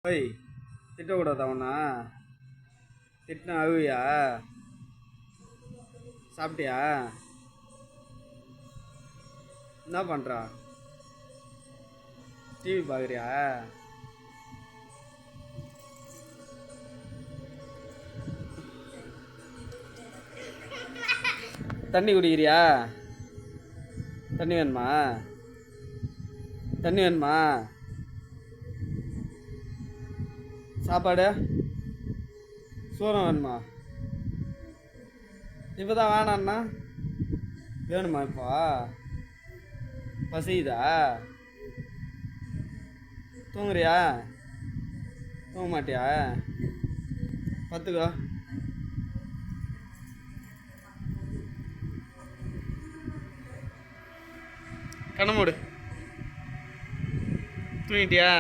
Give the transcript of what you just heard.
ஓய், திட்டக்கூடாது அவனா? திட்டினா அழுவியா? சாப்பிட்டியா? என்ன பண்ணுறா? டிவி பார்க்குறியா? தண்ணி குடிக்கிறியா? தண்ணி வேணுமா? தண்ணி வேணுமா? சாப்பாடு சோறம் வேணுமா? இப்போ தான் வேணான்னா வேணுமா? இப்போ பசிக்குதா? தூங்குறியா? தூங்க மாட்டியா? பார்த்துக்கோ. கண்ண மூடு. தூங்கிட்டியா?